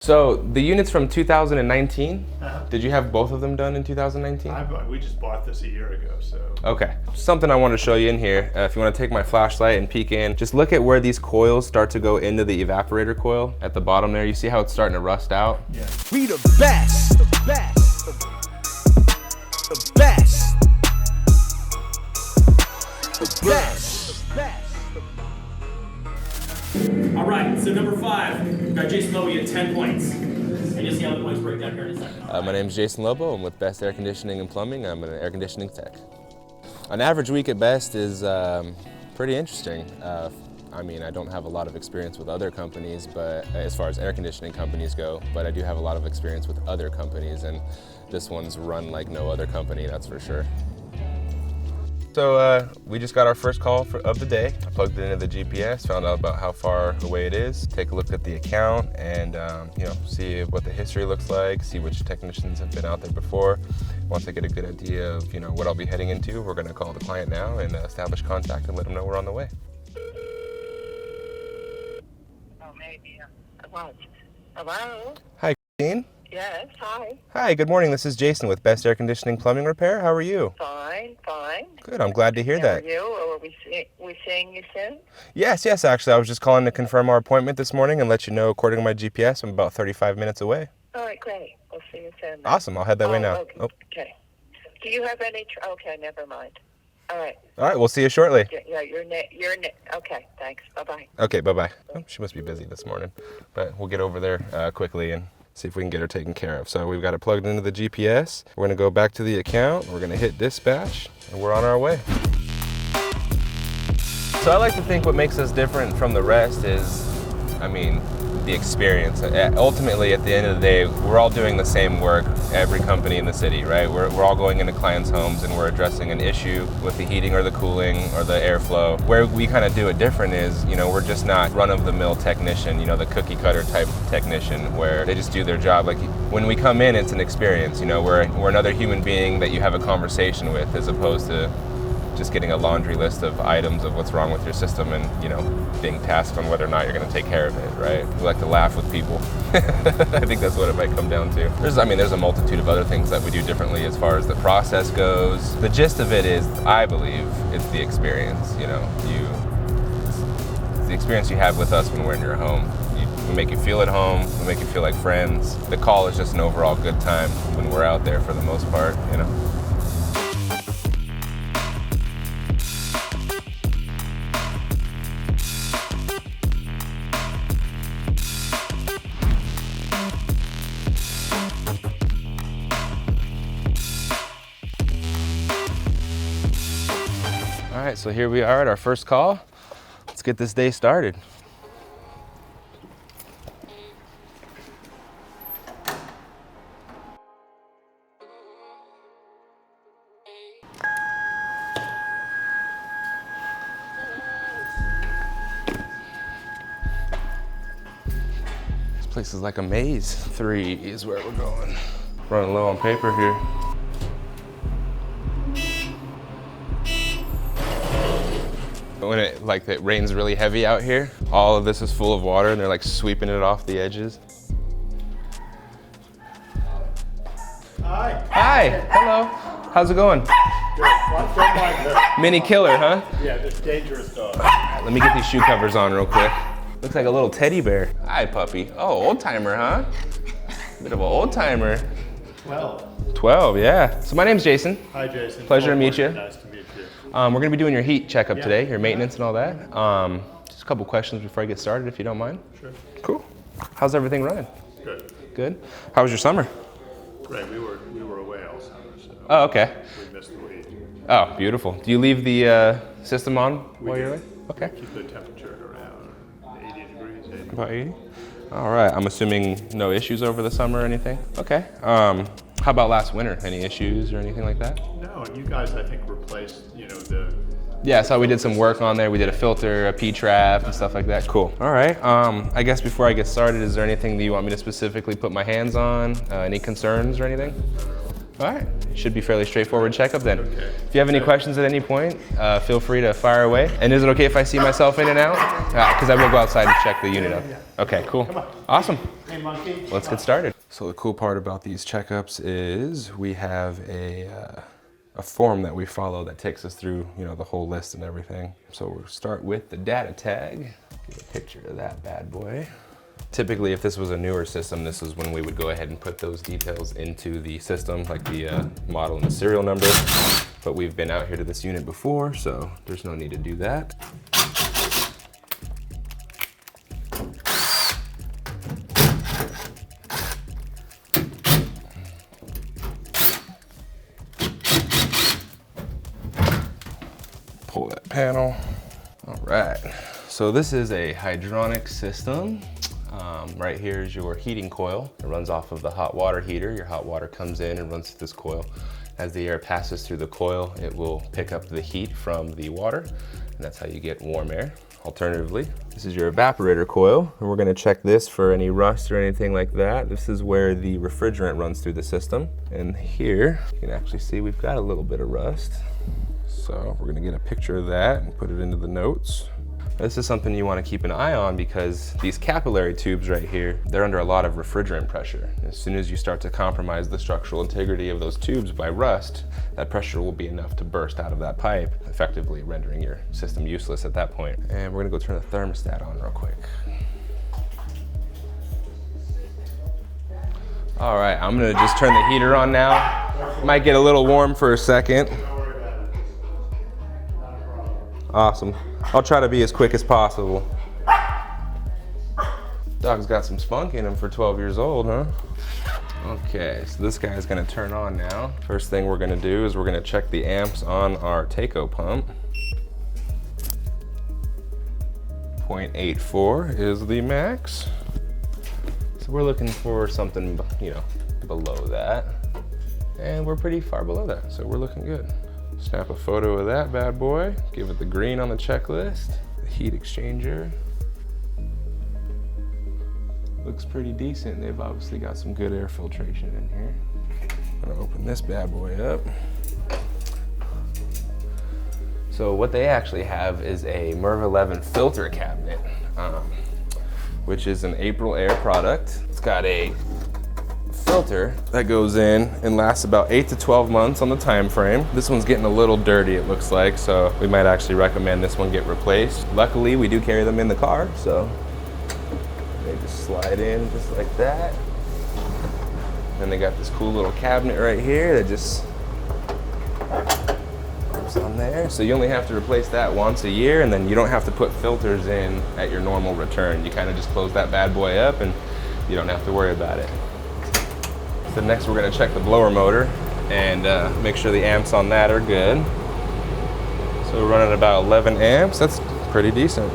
So the units from 2019, did you have both of them done in 2019? We just bought this a year ago, so. Okay, something I want to show you in here. If you want to take my flashlight and peek in, just look at where these coils start to go into the evaporator coil. At the bottom there, you see how it's starting to rust out? Yeah. We the best, the best, the best, the best, the best. All right, so number 5, we've got Jason Lowe, you get 10 points. And you'll see how the points break down here in a second. My name is Jason Lobo. I'm with Best Air Conditioning and Plumbing. I'm an air conditioning tech. An average week at Best is pretty interesting. I mean, I don't have a lot of experience with other companies, but as far as air conditioning companies go, but I do have a lot of experience with other companies, and this one's run like no other company, that's for sure. So we just got our first call of the day. I plugged it into the GPS, found out about how far away it is, take a look at the account, and see what the history looks like, see which technicians have been out there before. Once I get a good idea of what I'll be heading into, we're going to call the client now and establish contact and let them know we're on the way. Oh, maybe. Hello? Hi, Christine. Yes, hi. Hi, good morning. This is Jason with Best Air Conditioning Plumbing Repair. How are you? Fine, fine. Good, I'm glad to hear that. How are you? Or are we seeing you soon? Yes, actually. I was just calling to confirm our appointment this morning and let you know, according to my GPS, I'm about 35 minutes away. All right, great. We'll see you soon. Awesome, I'll head that way now. Okay. Okay. Do you have any... Okay, never mind. All right. All right, we'll see you shortly. Yeah, okay, thanks. Bye-bye. Okay, bye-bye. Oh, she must be busy this morning, but we'll get over there quickly and see if we can get her taken care of. So we've got it plugged into the GPS. We're gonna go back to the account. We're gonna hit dispatch, and we're on our way. So I like to think what makes us different from the rest is, the experience. Ultimately, at the end of the day, we're all doing the same work, every company in the city, right? We're all going into clients' homes and we're addressing an issue with the heating or the cooling or the airflow. Where we kind of do it different is, we're just not run-of-the-mill technician, the cookie-cutter type technician where they just do their job. Like when we come in, it's an experience, we're another human being that you have a conversation with, as opposed to just getting a laundry list of items of what's wrong with your system and, being tasked on whether or not you're going to take care of it, right? We like to laugh with people. I think that's what it might come down to. There's a multitude of other things that we do differently as far as the process goes. The gist of it is, I believe, it's the experience, it's the experience you have with us when we're in your home. We make you feel at home, we make you feel like friends. The call is just an overall good time when we're out there for the most part, All right, so here we are at our first call. Let's get this day started. This place is like a maze. 3 is where we're going. Running low on paper here. When it rains really heavy out here, all of this is full of water and they're like sweeping it off the edges. Hi. Hi, hello. How's it going? Good. Well, don't mind her. Mini killer, huh? Yeah, this dangerous dog. Let me get these shoe covers on real quick. Looks like a little teddy bear. Hi, puppy. Oh, old timer, huh? Bit of an old timer. 12, yeah. So my name's Jason. Hi, Jason. Pleasure to meet you. Nice to meet you. We're gonna be doing your heat checkup today, your maintenance and all that. Just a couple questions before I get started, if you don't mind. Sure. Cool. How's everything running? Good. Good. How was your summer? Great. We were away all summer, so Oh, okay. we missed the week. Oh, beautiful. Do you leave the system on while you're away? Okay. Keep the temperature at around 80 degrees. 80. About 80? All right. I'm assuming no issues over the summer or anything? Okay. How about last winter? Any issues or anything like that? No, you guys, I think, replaced, the... Yeah, so we did some work on there. We did a filter, a P-trap, and stuff like that. Cool. All right. I guess before I get started, is there anything that you want me to specifically put my hands on? Any concerns or anything? All right, should be fairly straightforward checkup then. Okay. If you have any questions at any point, feel free to fire away. And is it okay if I see myself in and out? Because I will go outside and check the unit out. Okay, cool. Awesome. Let's get started. So the cool part about these checkups is we have a form that we follow that takes us through, you know, the whole list and everything. So we'll start with the data tag. Get a picture of that bad boy. Typically, if this was a newer system, this is when we would go ahead and put those details into the system, like the model and the serial number. But we've been out here to this unit before, so there's no need to do that. Pull that panel. All right, so this is a hydronic system. Right here is your heating coil. It runs off of the hot water heater. Your hot water comes in and runs through this coil. As the air passes through the coil, it will pick up the heat from the water, and that's how you get warm air. Alternatively, this is your evaporator coil, and we're gonna check this for any rust or anything like that. This is where the refrigerant runs through the system. And here, you can actually see we've got a little bit of rust. So we're gonna get a picture of that and put it into the notes. This is something you want to keep an eye on because these capillary tubes right here, they're under a lot of refrigerant pressure. As soon as you start to compromise the structural integrity of those tubes by rust, that pressure will be enough to burst out of that pipe, effectively rendering your system useless at that point. And we're gonna go turn the thermostat on real quick. All right, I'm gonna just turn the heater on now. Might get a little warm for a second. Awesome. I'll try to be as quick as possible. Dog's got some spunk in him for 12 years old, huh? Okay, so this guy's gonna turn on now. First thing we're gonna do is we're gonna check the amps on our Taco pump. 0.84 is the max. So we're looking for something, you know, below that. And we're pretty far below that, so we're looking good. Snap a photo of that bad boy, give it the green on the checklist. The heat exchanger. Looks pretty decent. They've obviously got some good air filtration in here. I'm gonna open this bad boy up. So what they actually have is a MERV 11 filter cabinet, which is an April Air product. It's got a filter that goes in and lasts about 8 to 12 months on the time frame. This one's getting a little dirty, it looks like, so we might actually recommend this one get replaced. Luckily, we do carry them in the car, so they just slide in just like that. And they got this cool little cabinet right here that just goes on there. So you only have to replace that once a year, and then you don't have to put filters in at your normal return. You kind of just close that bad boy up and you don't have to worry about it. So next we're gonna check the blower motor and make sure the amps on that are good. So we're running about 11 amps, that's pretty decent.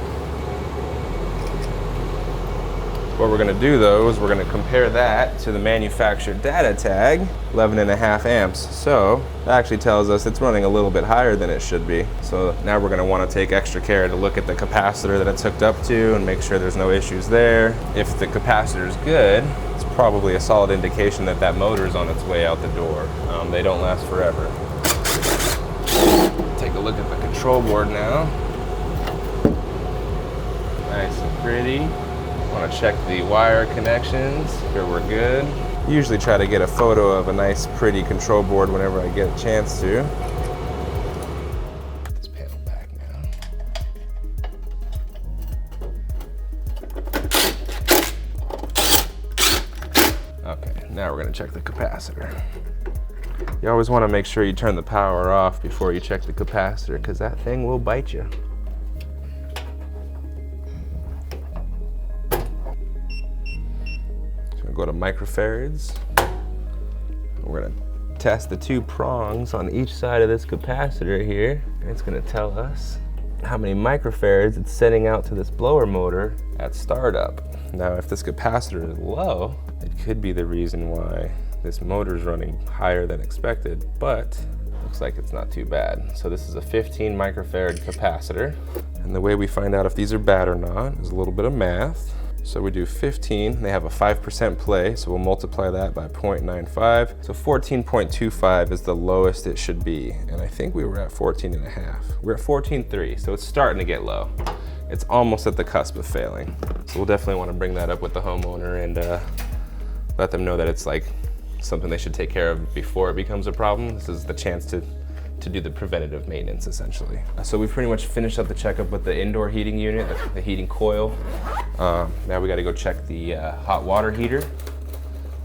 What we're gonna do though is we're gonna compare that to the manufacturer data tag, 11.5 amps. So that actually tells us it's running a little bit higher than it should be. So now we're gonna wanna take extra care to look at the capacitor that it's hooked up to and make sure there's no issues there. If the capacitor is good, it's probably a solid indication that that motor is on its way out the door. They don't last forever. Take a look at the control board now. Nice and pretty. Want to check the wire connections. Here we're good. Usually try to get a photo of a nice pretty control board whenever I get a chance to. Put this panel back now. Okay, now we're going to check the capacitor. You always want to make sure you turn the power off before you check the capacitor because that thing will bite you. Go to microfarads. We're gonna test the 2 prongs on each side of this capacitor here. And it's gonna tell us how many microfarads it's sending out to this blower motor at startup. Now, if this capacitor is low, it could be the reason why this motor is running higher than expected, but looks like it's not too bad. So this is a 15 microfarad capacitor. And the way we find out if these are bad or not is a little bit of math. So we do 15, they have a 5% play, so we'll multiply that by 0.95. So 14.25 is the lowest it should be. And I think we were at 14.5. We're at 14.3, so it's starting to get low. It's almost at the cusp of failing. So we'll definitely want to bring that up with the homeowner and let them know that it's like something they should take care of before it becomes a problem. This is the chance to do the preventative maintenance, essentially. So we've pretty much finished up the checkup with the indoor heating unit, the heating coil. Now we got to go check the hot water heater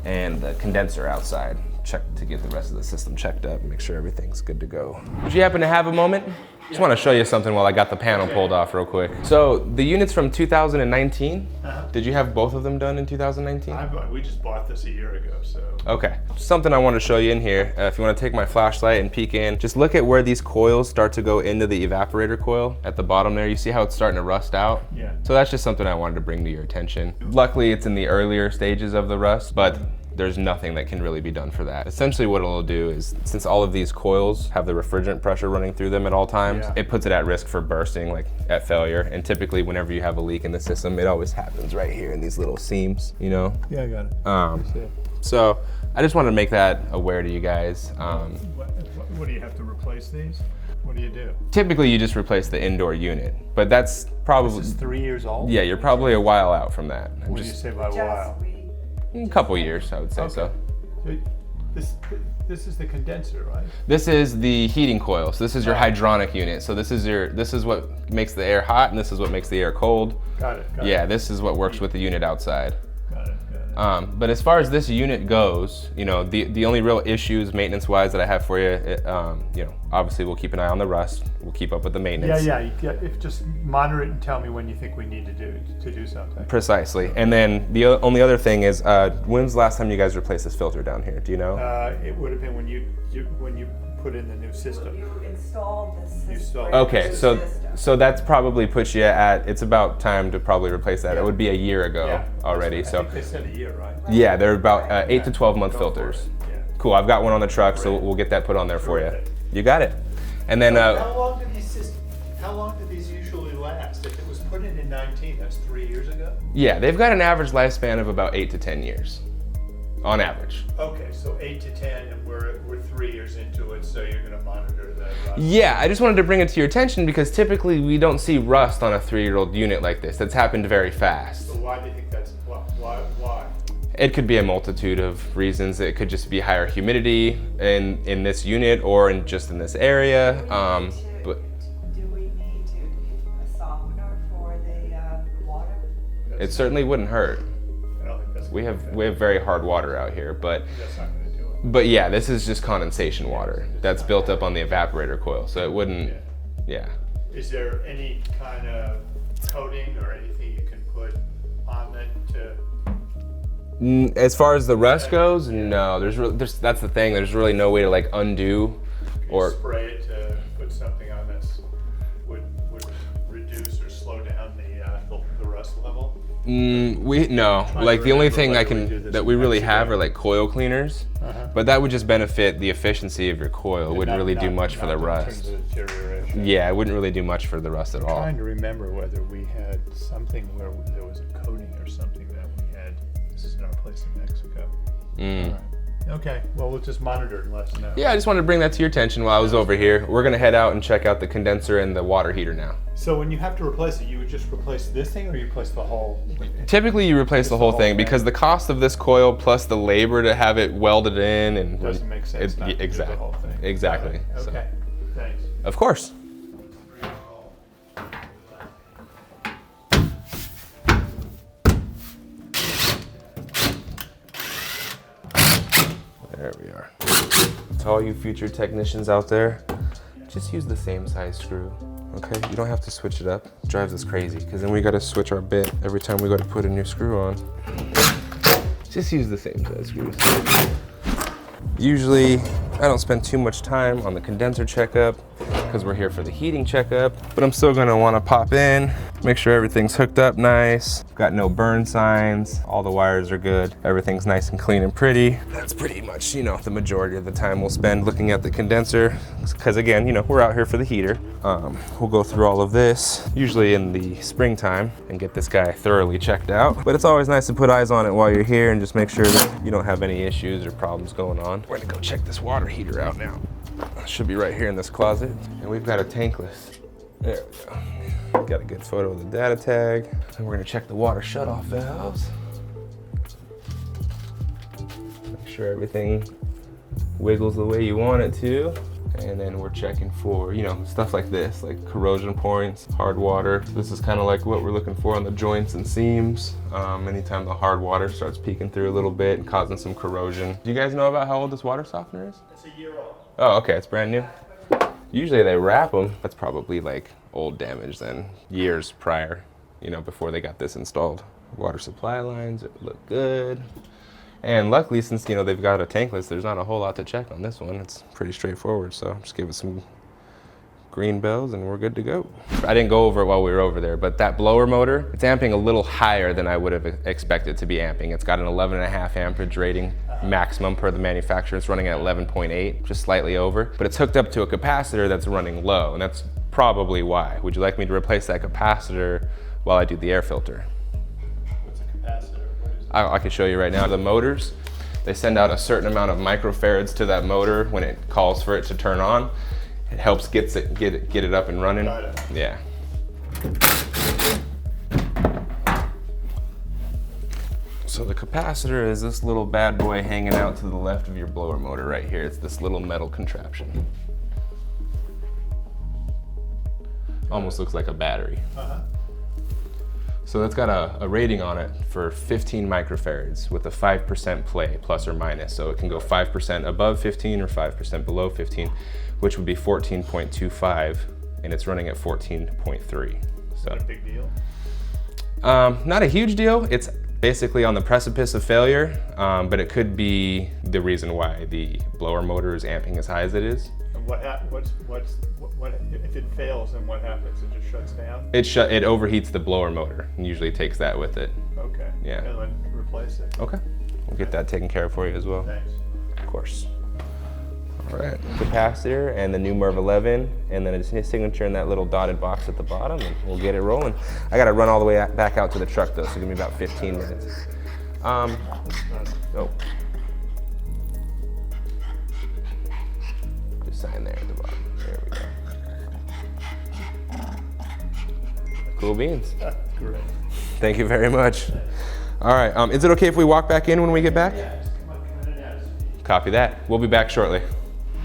and the condenser outside. Check to get the rest of the system checked up and make sure everything's good to go. Would you happen to have a moment? Just want to show you something while I got the panel pulled off real quick. So the units from 2019, did you have both of them done in 2019? We just bought this a year ago, so. Okay, something I want to show you in here. If you want to take my flashlight and peek in, just look at where these coils start to go into the evaporator coil. At the bottom there, you see how it's starting to rust out? Yeah. So that's just something I wanted to bring to your attention. Luckily, it's in the earlier stages of the rust, but there's nothing that can really be done for that. Essentially what it'll do is, since all of these coils have the refrigerant pressure running through them at all times, it puts it at risk for bursting, like at failure. And typically whenever you have a leak in the system, it always happens right here in these little seams, you know? Yeah, I got it. So I just wanted to make that aware to you guys. What do you have to replace these? What do you do? Typically you just replace the indoor unit, but that's probably— This is 3 years old? Yeah, you're probably a while out from that. What do you say by a while? A couple years, I would say. So. This is the condenser, right? This is the heating coil. So this is your hydronic unit. So this is what makes the air hot, and this is what makes the air cold. Got it. Yeah, this is what works with the unit outside. Got it. But as far as this unit goes, you know, the only real issues maintenance-wise that I have for you, you know, obviously we'll keep an eye on the rust. We'll keep up with the maintenance. Yeah. If just monitor it and tell me when you think we need to do something. Precisely. And then the only other thing is, when's the last time you guys replaced this filter down here? Do you know? It would have been when you put in the new system. You installed this system. Okay, so that's probably puts you at, it's about time to probably replace that. It would be a year ago already. I So think they said a year, right? yeah, they're about 8 to 12 month filters. Yeah. Cool, I've got one on the truck, so we'll get that put on there for you. You got it. And then How long do these usually last? If it was put in 19, that's 3 years ago? yeah, they've got an average lifespan of about 8 to 10 years, on average. Okay, so 8 to 10, and we're 3 years into it, so you're gonna monitor that rust. Yeah, I just wanted to bring it to your attention because typically we don't see rust on a 3-year-old unit like this. That's happened very fast. So why do you think that's, why? It could be a multitude of reasons. It could just be higher humidity in this unit or just in this area. But Do we need a softener for the water? it certainly wouldn't hurt. I don't think that's. We have very hard water out here, but That's not gonna do it. But yeah, this is just condensation water that's built up on the evaporator coil, so it wouldn't, yeah. Is there any kind of coating or anything you can put on it to? As far as the rest goes, no. That's the thing. There's really no way to like undo or Spray it to put something on this would reduce or slow down the rust level? Like the only thing that we really have are like coil cleaners, but that would just benefit the efficiency of your coil. It wouldn't really do much for the rust. Yeah, it wouldn't really do much for the rust at all. I'm trying to remember whether we had something where there was a coating or something that we had. This is in our place in Mexico. All right. Okay, well, we'll just monitor it and let us know. Yeah, I just wanted to bring that to your attention while I was over here. We're gonna head out and check out the condenser and the water heater now. So when you have to replace it, you would just replace this thing, or you replace the whole? Typically you replace the whole thing because the cost of this coil plus the labor to have it welded in and Doesn't make sense not to do the whole thing. Exactly. Got it. So, Okay, thanks. of course. There we are. To all you future technicians out there, just use the same size screw, okay? You don't have to switch it up. It drives us crazy, because then we gotta switch our bit every time we go to put a new screw on. Just use the same size screws. Usually, I don't spend too much time on the condenser checkup, because we're here for the heating checkup, but I'm still gonna wanna pop in, Make sure everything's hooked up nice. Got no burn signs. All the wires are good. Everything's nice and clean and pretty. That's pretty much, you know, the majority of the time we'll spend looking at the condenser. Because again, you know, we're out here for the heater. We'll go through all of this, usually in the springtime, and get this guy thoroughly checked out. But it's always nice to put eyes on it while you're here and just make sure that you don't have any issues or problems going on. We're gonna go check this water heater out now. It should be right here in this closet. And we've got a tankless. There we go. Got a good photo of the data tag. And we're gonna check the water shutoff valves. Make sure everything wiggles the way you want it to. And then we're checking for, you know, stuff like this, like corrosion points, hard water. This is kind of like what we're looking for on the joints and seams. Anytime the hard water starts peeking through a little bit and causing some corrosion. Do you guys know about how old this water softener is? It's a year old. Oh, okay, it's brand new. Usually they wrap them. That's probably like old damage then, years prior, you know, before they got this installed. Water supply lines look good. And luckily, since, you know, they've got a tankless, there's not a whole lot to check on this one. It's pretty straightforward, so just give it some green bells and we're good to go. I didn't go over it while we were over there, but that blower motor, it's amping a little higher than I would have expected to be amping. It's got an 11.5 amperage rating maximum per the manufacturer. It's running at 11.8, just slightly over, but it's hooked up to a capacitor that's running low, and that's probably why. Would you like me to replace that capacitor while I do the air filter? What's a capacitor? What is it? I can show you right now. The motors, they send out a certain amount of microfarads to that motor when it calls for it to turn on. It helps get it up and running. Got it. Yeah. So the capacitor is this little bad boy hanging out to the left of your blower motor right here. It's this little metal contraption. Almost looks like a battery. So that's got a rating on it for 15 microfarads with a 5% play, plus or minus. So it can go 5% above 15 or 5% below 15, which would be 14.25, and it's running at 14.3. So Is that a big deal? not a huge deal. It's basically on the precipice of failure, but it could be the reason why the blower motor is amping as high as it is. And what if it fails, then what happens? It just shuts down? It overheats the blower motor, and usually takes that with it. Okay. Yeah. And then replace it. Okay, we'll get that taken care of for you as well. Thanks. Of course. All right, capacitor and the new MERV 11, and then a signature in that little dotted box at the bottom, and we'll get it rolling. I gotta run all the way back out to the truck though, so give me about 15 minutes. Oh. Just sign there at the bottom. There we go. Cool beans. Great. Thank you very much. All right, is it okay if we walk back in when we get back? Yeah, just come in and out. Copy that. We'll be back shortly.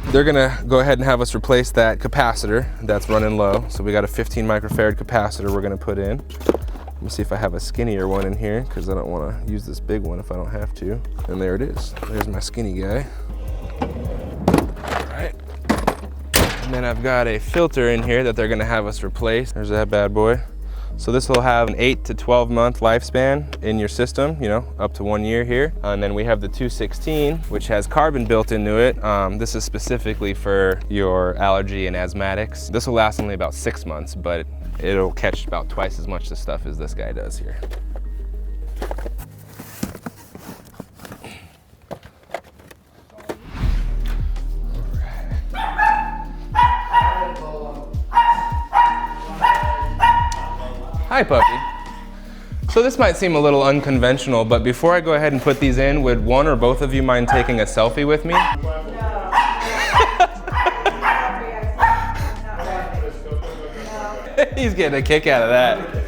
They're gonna go ahead and have us replace that capacitor that's running low. So we got a 15 microfarad capacitor we're gonna put in. Let me see if I have a skinnier one in here, because I don't wanna use this big one if I don't have to. And there it is. There's my skinny guy. All right. And then I've got a filter in here that they're gonna have us replace. There's that bad boy. So this will have an 8 to 12 month lifespan in your system, you know, up to 1 year here. And then we have the 216, which has carbon built into it. This is specifically for your allergy and asthmatics. This will last only about 6 months, but it'll catch about twice as much of the stuff as this guy does here. Hi, puppy. So this might seem a little unconventional, but before I go ahead and put these in, would one or both of you mind taking a selfie with me? He's getting a kick out of that.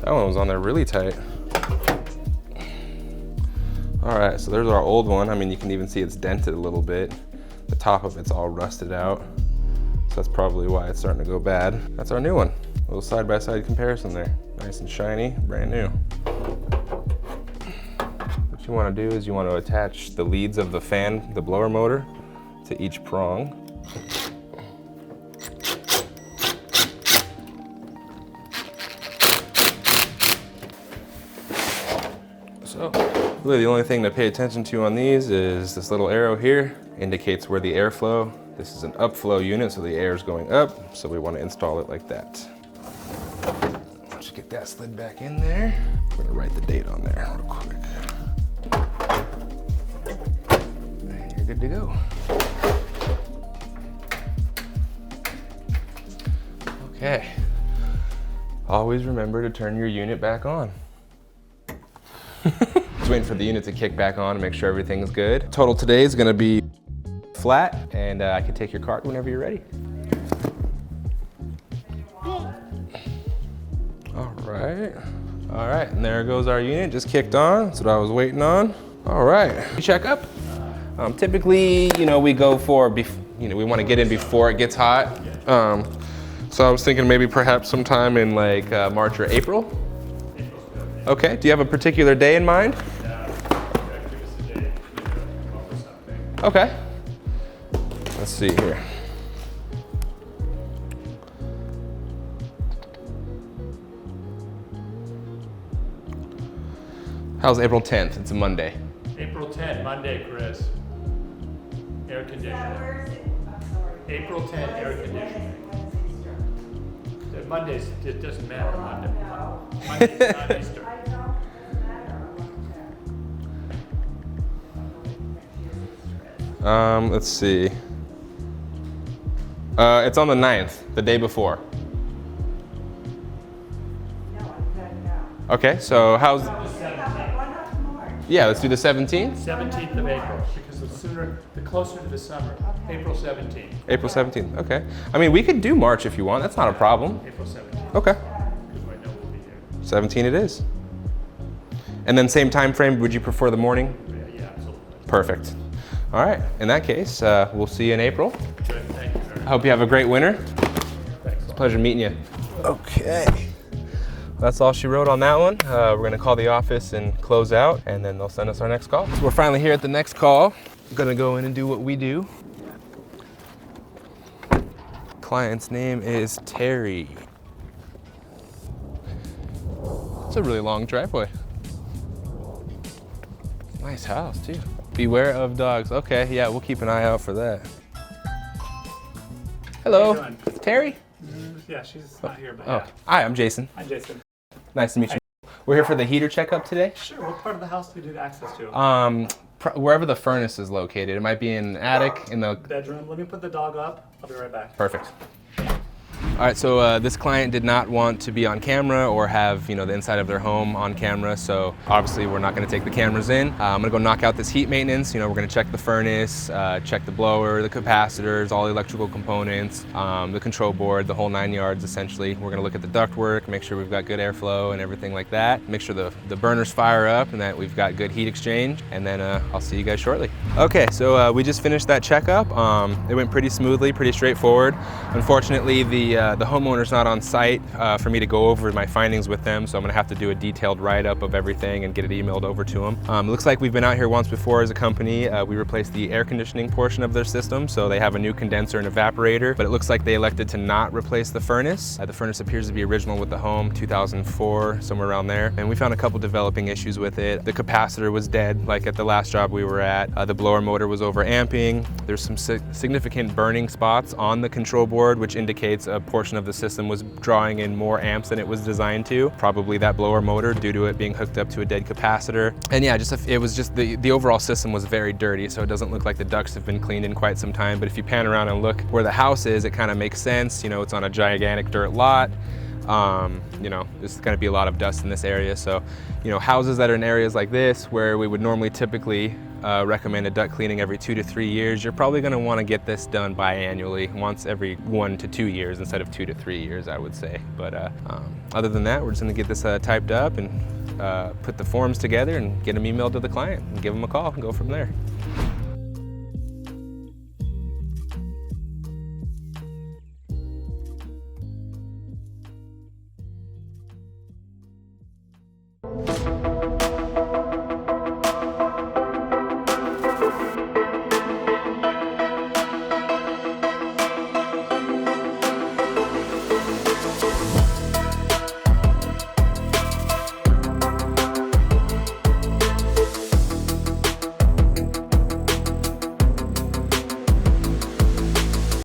That one was on there really tight. All right, so there's our old one. I mean, you can even see it's dented a little bit. The top of it's all rusted out. So that's probably why it's starting to go bad. That's our new one. A little side-by-side comparison there. Nice and shiny, brand new. What you wanna do is you wanna attach the leads of the fan, the blower motor, to each prong. Really the only thing to pay attention to on these is this little arrow here indicates where the airflow. This is an upflow unit, so the air is going up, so we want to install it like that. Once you get that slid back in there, we're gonna write the date on there real quick. And you're good to go. Okay. Always remember to turn your unit back on. Just waiting for the unit to kick back on to make sure everything's good. Total today is gonna be flat, and I can take your card whenever you're ready. All right, and there goes our unit, just kicked on. That's what I was waiting on. All right, check up. Typically, we go for, we want to get in before it gets hot. So I was thinking maybe perhaps sometime in like March or April. Okay, do you have a particular day in mind? Okay. Let's see here. How's April 10th? It's a Monday. April 10th, Monday, Chris. Air conditioning. Where is it? I'm sorry. April 10th, air conditioning. Mondays, it doesn't matter. Monday. No. Monday's not Easter. I don't, doesn't matter. I want to check. Let's see. It's on the 9th, the day before. No, I'm good now. Okay, so how's, Why not tomorrow? yeah, let's do the 17th. 17th of April, because the closer to the summer. April 17th. April 17th, okay. I mean, we could do March if you want, that's not a problem. April 17th. Okay, Because I know we'll be there. 17 it is. And then same time frame, would you prefer the morning? Yeah, absolutely. Perfect. All right, in that case, we'll see you in April. Good, thank you very I much. hope you have a great winter. Thanks. Pleasure meeting you. Okay. That's all she wrote on that one. We're gonna call the office and close out, and then they'll send us our next call. So we're finally here at the next call. I'm gonna go in and do what we do. Client's name is Terry. It's a really long driveway. Nice house too. Beware of dogs. Okay, yeah, we'll keep an eye out for that. Hello, How you doing? Terry? Yeah, she's not here, but Oh, yeah. hi, I'm Jason. Hi, Jason. Nice to meet you. We're here for the heater checkup today. Sure, what part of the house do you need access to? Wherever the furnace is located. It might be in an attic, in the... Bedroom. Let me put the dog up. I'll be right back. Perfect. All right, so this client did not want to be on camera or have, the inside of their home on camera, so obviously we're not gonna take the cameras in. I'm gonna go knock out this heat maintenance. We're gonna check the furnace, check the blower, the capacitors, all the electrical components, the control board, the whole 9 yards essentially. We're gonna look at the ductwork, make sure we've got good airflow and everything like that. Make sure the burners fire up and that we've got good heat exchange, and then I'll see you guys shortly. Okay, so we just finished that checkup. It went pretty smoothly, pretty straightforward. Unfortunately, the homeowner's not on site for me to go over my findings with them, so I'm gonna have to do a detailed write-up of everything and get it emailed over to them. It looks like we've been out here once before as a company. We replaced the air conditioning portion of their system, so they have a new condenser and evaporator, but it looks like they elected to not replace the furnace. The furnace appears to be original with the home, 2004, somewhere around there, and we found a couple developing issues with it. The capacitor was dead, like at the last job we were at. The blower motor was over amping. There's some significant burning spots on the control board, which indicates a portion of the system was drawing in more amps than it was designed to. Probably that blower motor due to it being hooked up to a dead capacitor. And yeah, it was just the overall system was very dirty, so it doesn't look like the ducts have been cleaned in quite some time. But if you pan around and look where the house is, it kind of makes sense. It's on a gigantic dirt lot. There's going to be a lot of dust in this area. So, houses that are in areas like this where we would normally typically recommend a duct cleaning every 2 to 3 years, you're probably going to want to get this done biannually, once every 1 to 2 years instead of 2 to 3 years, I would say. But other than that, we're just going to get this typed up and put the forms together and get them emailed to the client and give them a call and go from there.